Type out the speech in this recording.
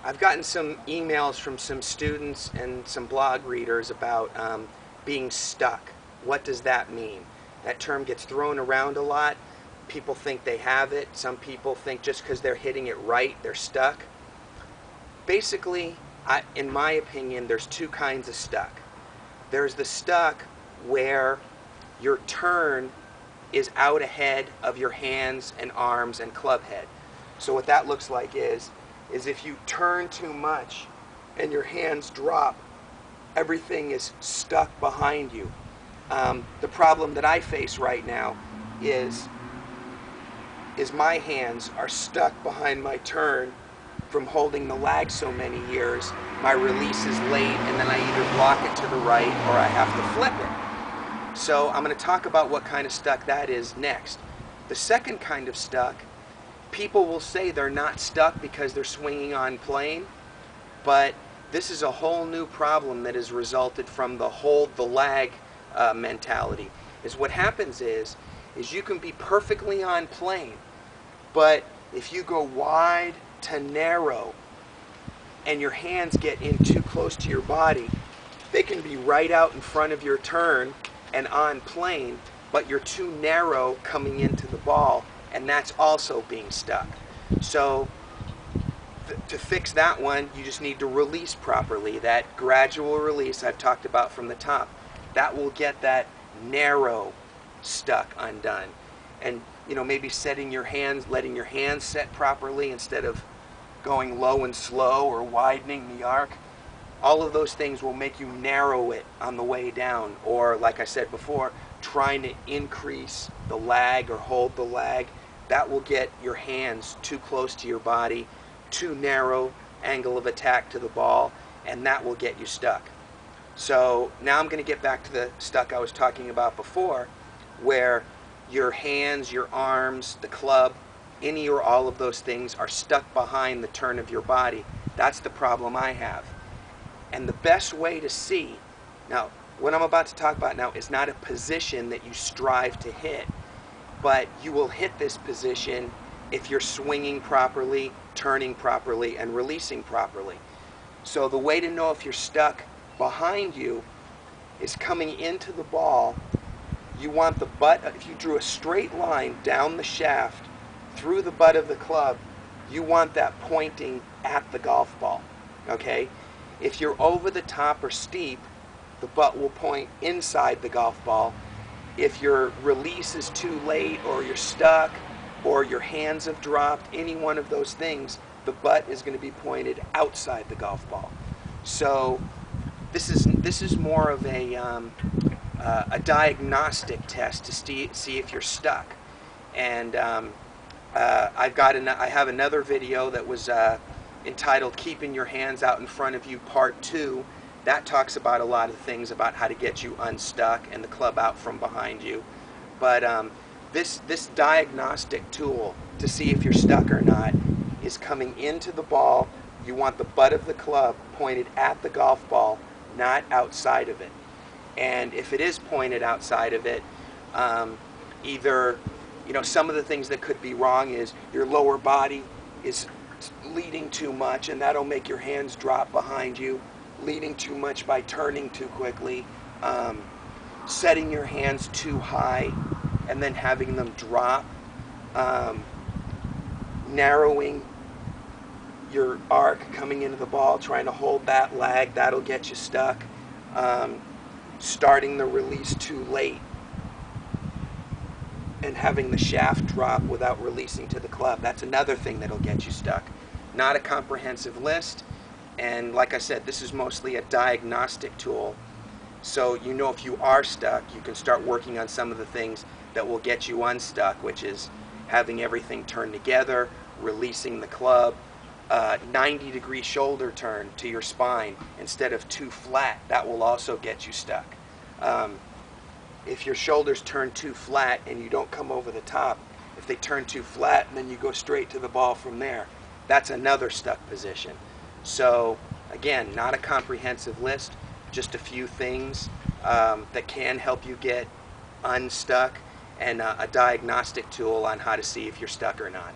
I've gotten some emails from some students and some blog readers about being stuck. What does that mean? That term gets thrown around a lot. People think they have it. Some people think just because they're hitting it right, they're stuck. Basically, in my opinion, there's two kinds of stuck. There's the stuck where your turn is out ahead of your hands and arms and club head. So what that looks like is if you turn too much and your hands drop, everything is stuck behind you. The problem that I face right now is my hands are stuck behind my turn from holding the lag so many years. My release is late, and then I either block it to the right or I have to flip it. So I'm going to talk about what kind of stuck that is next. The second kind of stuck, people will say they're not stuck because they're swinging on plane, but this is a whole new problem that has resulted from the hold the lag mentality. What happens is you can be perfectly on plane, but if you go wide to narrow and your hands get in too close to your body, they can be right out in front of your turn and on plane, but you're too narrow coming into the ball, and that's also being stuck. So to fix that one, you just need to release properly. That gradual release I've talked about from the top, that will get that narrow stuck undone. And maybe setting your hands, letting your hands set properly instead of going low and slow or widening the arc. All of those things will make you narrow it on the way down, or like I said before, trying to increase the lag or hold the lag. That will get your hands too close to your body, too narrow angle of attack to the ball, and that will get you stuck. So now I'm going to get back to the stuck I was talking about before, where your hands, your arms, the club, any or all of those things are stuck behind the turn of your body. That's the problem I have. And the best way to see, now what I'm about to talk about now is not a position that you strive to hit, but you will hit this position if you're swinging properly, turning properly, and releasing properly. So the way to know if you're stuck behind you is coming into the ball. You want the butt, if you drew a straight line down the shaft through the butt of the club, you want that pointing at the golf ball, okay? If you're over the top or steep, the butt will point inside the golf ball. If your release is too late, or you're stuck, or your hands have dropped, any one of those things, the butt is going to be pointed outside the golf ball. So this is more of a diagnostic test to see if you're stuck. And I have another video that was entitled "Keeping Your Hands Out in Front of You Part 2." That talks about a lot of things about how to get you unstuck and the club out from behind you. But this diagnostic tool to see if you're stuck or not is coming into the ball. You want the butt of the club pointed at the golf ball, not outside of it. And if it is pointed outside of it, either, some of the things that could be wrong is your lower body is leading too much, and that'll make your hands drop behind you, leading too much by turning too quickly, setting your hands too high and then having them drop, narrowing your arc coming into the ball, trying to hold that lag, that'll get you stuck. Starting the release too late and having the shaft drop without releasing to the club, that's another thing that'll get you stuck. Not a comprehensive list, and like I said, this is mostly a diagnostic tool. So if you are stuck, you can start working on some of the things that will get you unstuck, which is having everything turn together, releasing the club, 90-degree shoulder turn to your spine instead of too flat. That will also get you stuck. If your shoulders turn too flat and you don't come over the top, if they turn too flat and then you go straight to the ball from there, that's another stuck position. So again, not a comprehensive list, just a few things that can help you get unstuck, and a diagnostic tool on how to see if you're stuck or not.